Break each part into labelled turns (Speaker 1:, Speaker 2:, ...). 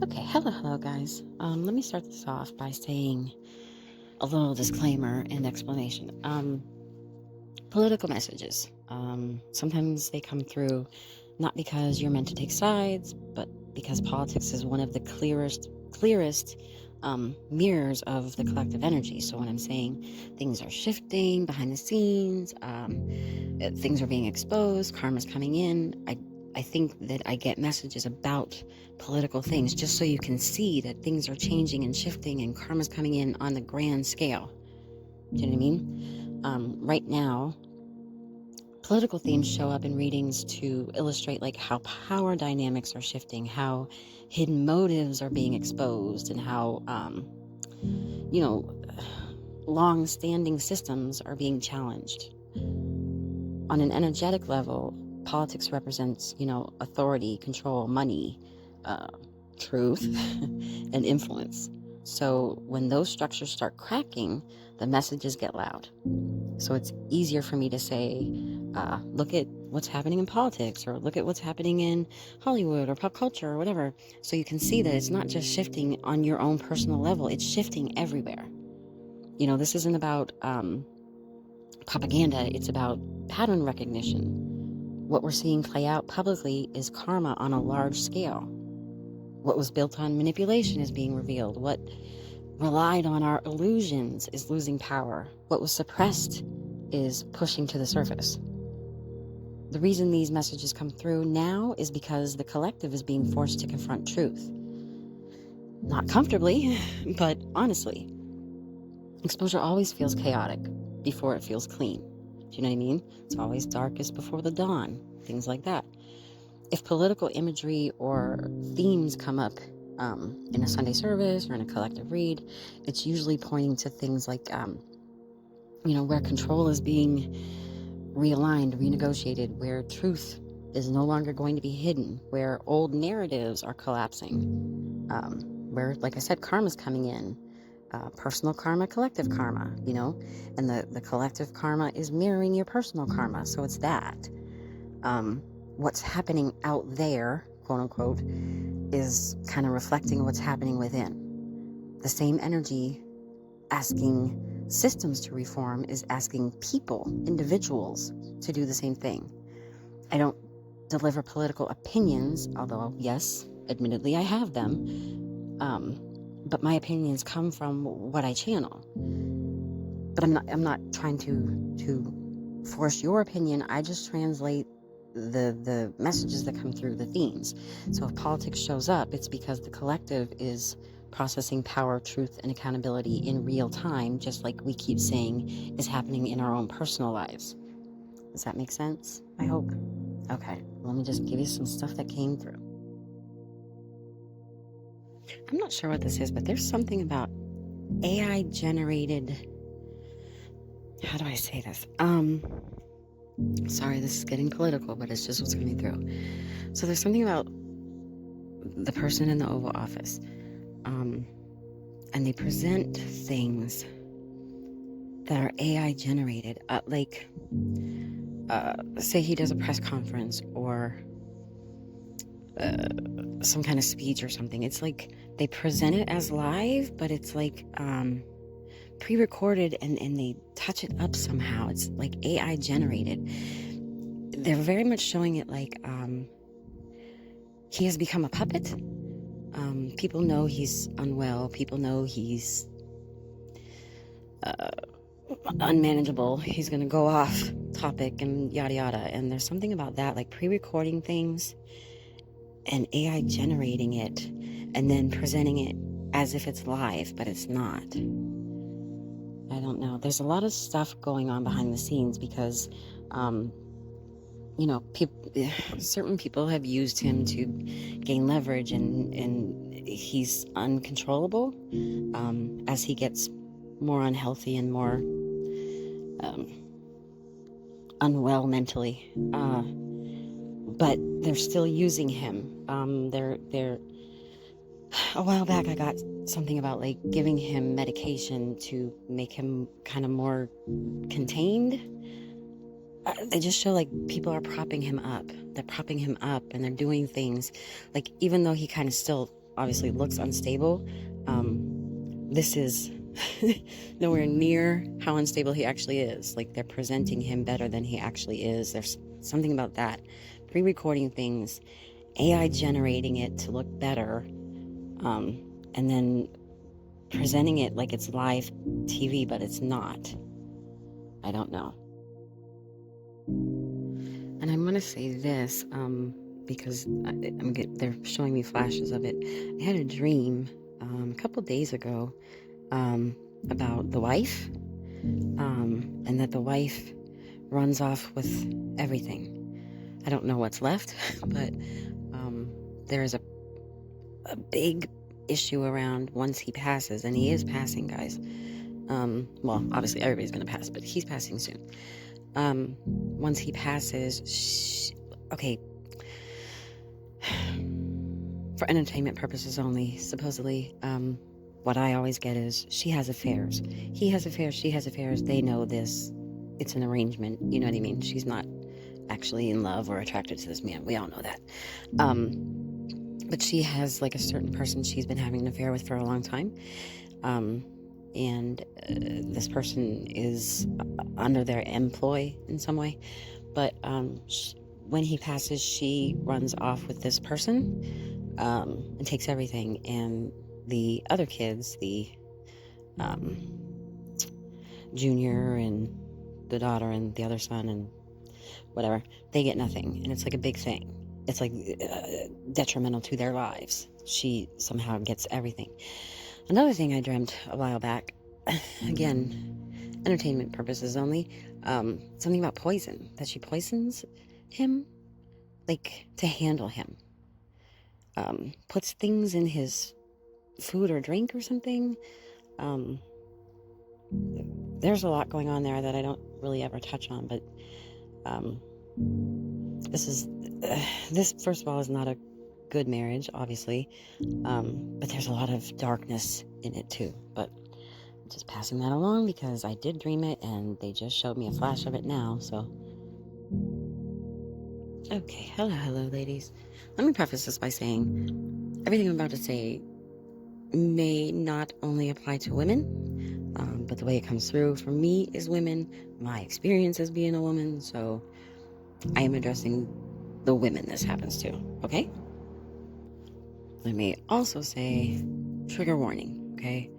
Speaker 1: Okay, hello, guys. Let me start this off by saying a little disclaimer and explanation. Political messages. Sometimes they come through not because you're meant to take sides, but because politics is one of the clearest mirrors of the collective energy. So when I'm saying things are shifting behind the scenes, things are being exposed, karma's coming in, I think that I get messages about political things just so you can see that things are changing and shifting and karma's coming in on the grand scale. Do you know what I mean? Right now, political themes show up in readings to illustrate like how power dynamics are shifting, how hidden motives are being exposed, and how you know long-standing systems are being challenged. On an energetic level, politics represents authority, control, money, truth, and influence. So when those structures start cracking, the messages get loud. So it's easier for me to say, look at what's happening in politics, or look at what's happening in Hollywood or pop culture or whatever. So you can see that it's not just shifting on your own personal level, it's shifting everywhere. This isn't about propaganda, it's about pattern recognition. What we're seeing play out publicly is karma on a large scale. What was built on manipulation is being revealed. What relied on our illusions is losing power. What was suppressed is pushing to the surface. The reason these messages come through now is because the collective is being forced to confront truth. Not comfortably, but honestly. Exposure always feels chaotic before it feels clean. Do you know what I mean? It's always darkest before the dawn. Things like that. If political imagery or themes come up in a Sunday service or in a collective read, it's usually pointing to things like, where control is being realigned, renegotiated, where truth is no longer going to be hidden, where old narratives are collapsing, where, like I said, karma's coming in. Personal karma, collective karma, and the collective karma is mirroring your personal karma. So it's that. What's happening out there, quote unquote, is kind of reflecting what's happening within. The same energy asking systems to reform is asking people, individuals, to do the same thing. I don't deliver political opinions, although, yes, admittedly, I have them. But my opinions come from what I channel. But I'm not trying to force your opinion. I just translate the messages that come through, the themes. So if politics shows up, it's because the collective is processing power, truth, and accountability in real time, just like we keep saying is happening in our own personal lives. Does that make sense? I hope. Okay, let me just give you some stuff that came through. I'm not sure what this is, but there's something about AI generated. How do I say this? Sorry, this is getting political, but it's just what's coming through. So there's something about the person in the Oval Office, and they present things that are AI generated, say he does a press conference or some kind of speech or something. It's like they present it as live, but it's like pre-recorded and they touch it up somehow. It's like AI generated. They're very much showing it like he has become a puppet. People know he's unwell. People know he's unmanageable. He's going to go off topic and yada yada. And there's something about that, like pre-recording things and AI generating it and then presenting it as if it's live, but it's not. I don't know. There's a lot of stuff going on behind the scenes because, certain people have used him to gain leverage, and he's uncontrollable as he gets more unhealthy and more unwell mentally. But they're still using him. They're a while back I got something about like giving him medication to make him kind of more contained. they just show like people are propping him up. They're propping him up and they're doing things like, even though he kind of still obviously looks unstable, this is nowhere near how unstable he actually is. Like, they're presenting him better than he actually is. There's something about that. Pre-recording things, AI generating it to look better, and then presenting it like it's live TV, but it's not. I don't know. And I'm going to say this, because they're showing me flashes of it. I had a dream a couple days ago about the wife, and that the wife runs off with everything. I don't know what's left, but there's a big issue around once he passes, and he is passing, guys. Well, obviously everybody's going to pass, but he's passing soon. Once he passes, okay, for entertainment purposes only, supposedly, what I always get is she has affairs. He has affairs, she has affairs, they know this. It's an arrangement, you know what I mean? She's not actually in love or attracted to this man. We all know that. But she has like a certain person she's been having an affair with for a long time. And this person is under their employ in some way. But when he passes, she runs off with this person and takes everything. And the other kids, the junior and the daughter and the other son and whatever, they get nothing. And it's like a big thing. It's like detrimental to their lives. She somehow gets everything. Another thing I dreamt a while back, again, entertainment purposes only, something about poison, that she poisons him, like, to handle him. Puts things in his food or drink or something. There's a lot going on there that I don't really ever touch on, but this first of all is not a good marriage, obviously, but there's a lot of darkness in it too. But I'm just passing that along because I did dream it and they just showed me a flash of it now. So okay, hello ladies. Let me preface this by saying everything I'm about to say may not only apply to women, but the way it comes through for me is women, my experience as being a woman, so I am addressing the women this happens to, okay? Let me also say trigger warning, okay?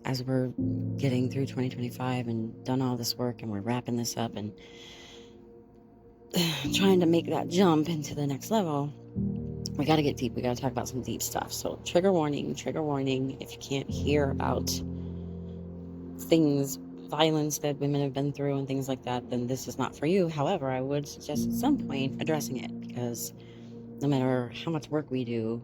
Speaker 1: As we're getting through 2025 and done all this work and we're wrapping this up and trying to make that jump into the next level, we got to get deep. We got to talk about some deep stuff. So trigger warning. If you can't hear about things, violence that women have been through and things like that, then this is not for you. However, I would suggest at some point addressing it, because no matter how much work we do,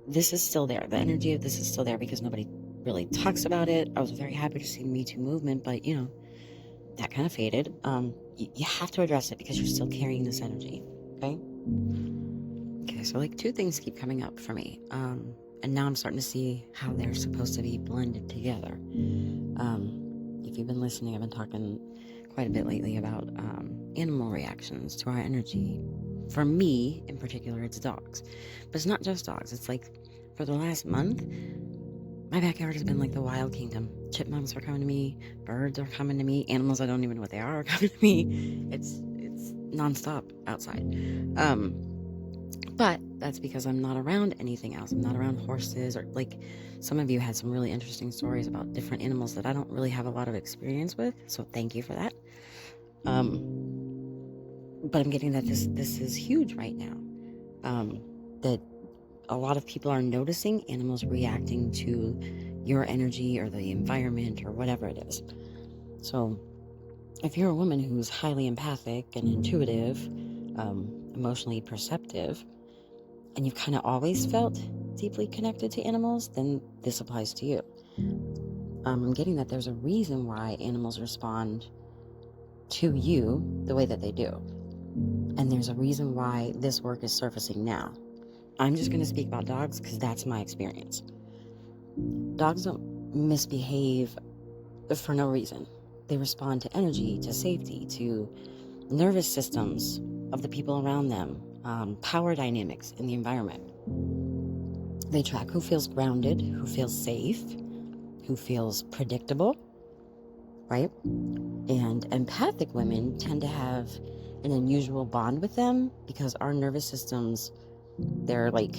Speaker 1: this is still there. The energy of this is still there because nobody really talks about it. I was very happy to see the Me Too movement, but that kind of faded. You have to address it because you're still carrying this energy, okay? Okay, so like two things keep coming up for me. And now I'm starting to see how they're supposed to be blended together. If you've been listening, I've been talking quite a bit lately about animal reactions to our energy. For me, in particular, it's dogs. But it's not just dogs. It's like, for the last month, my backyard has been like the wild kingdom. Chipmunks are coming to me. Birds are coming to me. Animals I don't even know what they are coming to me. It's nonstop outside. But that's because I'm not around anything else. I'm not around horses, or like some of you had some really interesting stories about different animals that I don't really have a lot of experience with. So thank you for that. But I'm getting that this is huge right now. That a lot of people are noticing animals reacting to your energy or the environment or whatever it is. So if you're a woman who's highly empathic and intuitive, emotionally perceptive, and you've kind of always felt deeply connected to animals, then this applies to you. I'm getting that there's a reason why animals respond to you the way that they do. And there's a reason why this work is surfacing now. I'm just going to speak about dogs because that's my experience. Dogs don't misbehave for no reason. They respond to energy, to safety, to nervous systems of the people around them, power dynamics in the environment. They track who feels grounded, who feels safe, who feels predictable, right? And empathic women tend to have an unusual bond with them because our nervous systems, they're like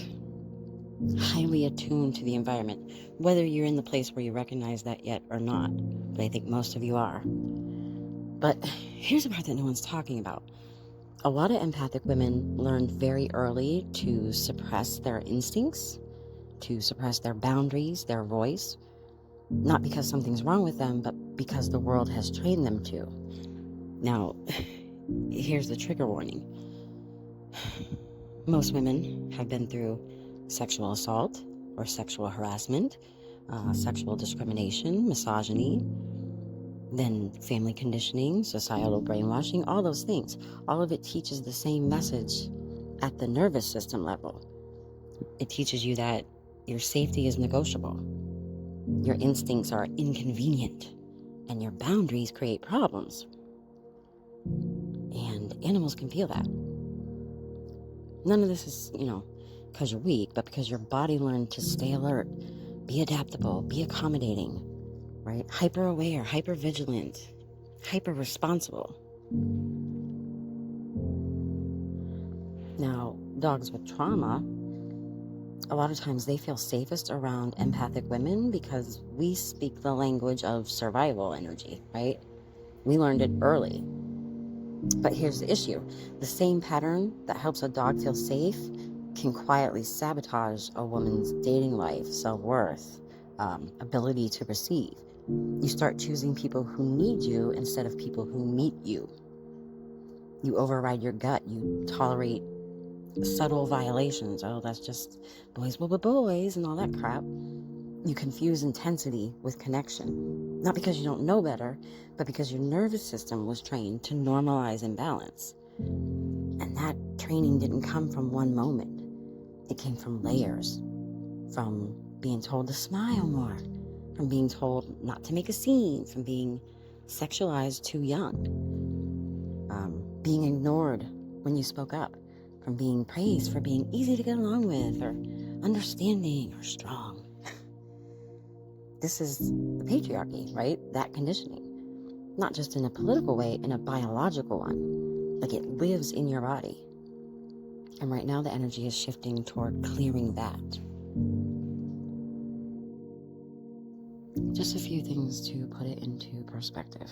Speaker 1: highly attuned to the environment, whether you're in the place where you recognize that yet or not. But I think most of you are. But here's the part that no one's talking about. A lot of empathic women learn very early to suppress their instincts, to suppress their boundaries, their voice, not because something's wrong with them, but because the world has trained them to. Now, here's the trigger warning. Most women have been through sexual assault or sexual harassment, sexual discrimination, misogyny, then family conditioning, societal brainwashing, all those things. All of it teaches the same message at the nervous system level. It teaches you that your safety is negotiable, your instincts are inconvenient, and your boundaries create problems. And animals can feel that. None of this is, because you're weak, but because your body learned to stay alert, be adaptable, be accommodating, right? Hyper aware, hyper vigilant, hyper responsible. Now, dogs with trauma, a lot of times they feel safest around empathic women because we speak the language of survival energy, right? We learned it early. But here's the issue. The same pattern that helps a dog feel safe can quietly sabotage a woman's dating life, self-worth, ability to receive. You start choosing people who need you instead of people who meet you. You override your gut. You tolerate subtle violations. Oh, that's just boys will be boys and all that crap. You confuse intensity with connection. Not because you don't know better, but because your nervous system was trained to normalize imbalance. And that training didn't come from one moment. It came from layers. From being told to smile more. From being told not to make a scene. From being sexualized too young. Being ignored when you spoke up. From being praised for being easy to get along with, or understanding, or strong. This is the patriarchy, right? That conditioning. Not just in a political way, in a biological one. Like it lives in your body. And right now the energy is shifting toward clearing that. Just a few things to put it into perspective.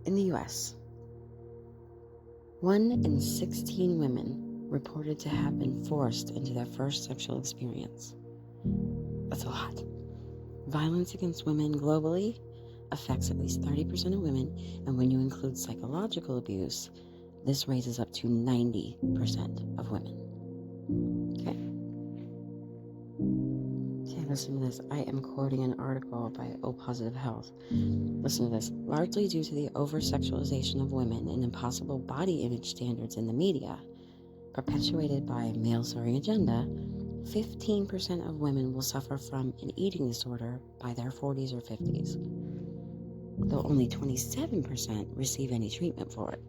Speaker 1: In the US, 1 in 16 women reported to have been forced into their first sexual experience. That's a lot. Violence against women globally affects at least 30% of women, and when you include psychological abuse, this raises up to 90% of women. Okay, listen to this. I am quoting an article by O Positive Health. Listen to this. Largely due to the over-sexualization of women and impossible body image standards in the media, perpetuated by a male-serving agenda, 15% of women will suffer from an eating disorder by their 40s or 50s, though only 27% receive any treatment for it.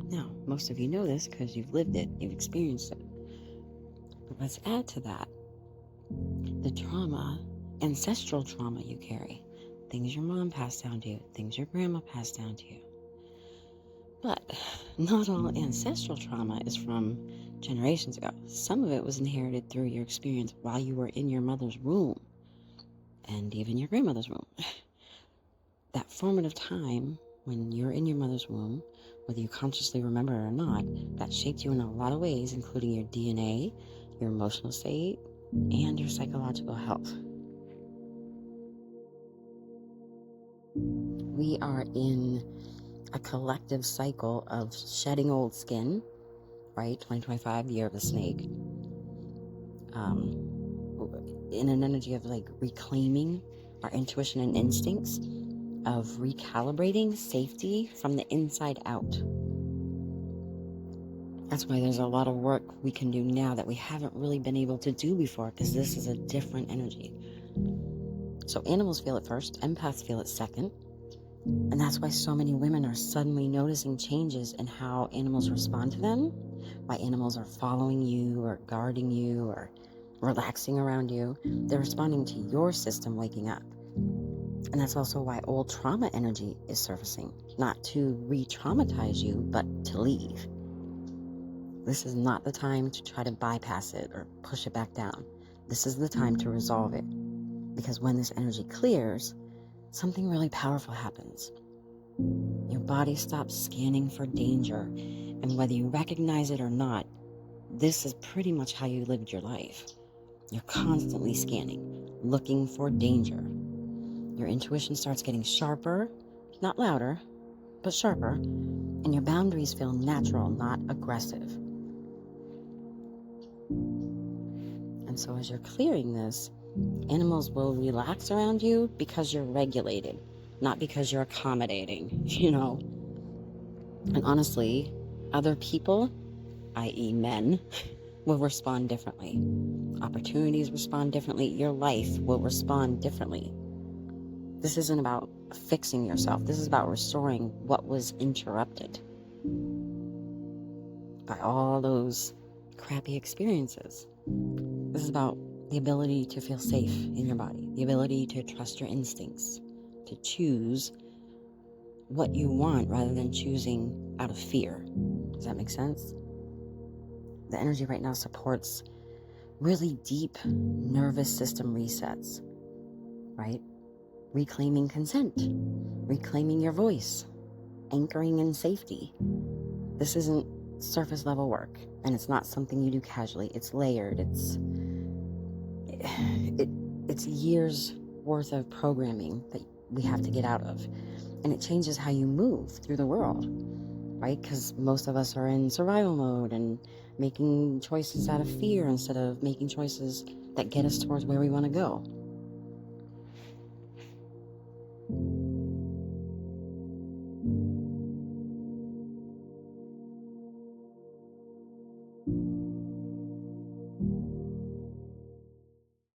Speaker 1: Now, most of you know this because you've lived it, you've experienced it. But let's add to that the trauma, ancestral trauma you carry, things your mom passed down to you, things your grandma passed down to you. But not all ancestral trauma is from generations ago. Some of it was inherited through your experience while you were in your mother's womb, and even your grandmother's womb. That formative time when you're in your mother's womb, whether you consciously remember it or not, that shaped you in a lot of ways, including your DNA, your emotional state, and your psychological health. We are in a collective cycle of shedding old skin, right? 2025, the year of the snake. In an energy of like reclaiming our intuition and instincts, of recalibrating safety from the inside out. That's why there's a lot of work we can do now that we haven't really been able to do before, because this is a different energy. So animals feel it first, empaths feel it second, and that's why so many women are suddenly noticing changes in how animals respond to them, why animals are following you or guarding you or relaxing around you. They're responding to your system waking up. And that's also why old trauma energy is surfacing, not to re-traumatize you, but to leave. This is not the time to try to bypass it or push it back down. This is the time to resolve it. Because when this energy clears, something really powerful happens. Your body stops scanning for danger, and whether you recognize it or not, this is pretty much how you lived your life. You're constantly scanning, looking for danger. Your intuition starts getting sharper, not louder, but sharper, and your boundaries feel natural, not aggressive. And so as you're clearing this, animals will relax around you because you're regulated, not because you're accommodating, And honestly, other people, i.e. men, will respond differently. Opportunities respond differently. Your life will respond differently. This isn't about fixing yourself. This is about restoring what was interrupted by all those crappy experiences. This is about the ability to feel safe in your body, the ability to trust your instincts, to choose what you want rather than choosing out of fear. Does that make sense? The energy right now supports really deep nervous system resets, right? Reclaiming consent, reclaiming your voice, anchoring in safety. This isn't surface level work, and it's not something you do casually. It's layered. It's years worth of programming that we have to get out of, and it changes how you move through the world, right? Because most of us are in survival mode and making choices out of fear instead of making choices that get us towards where we want to go.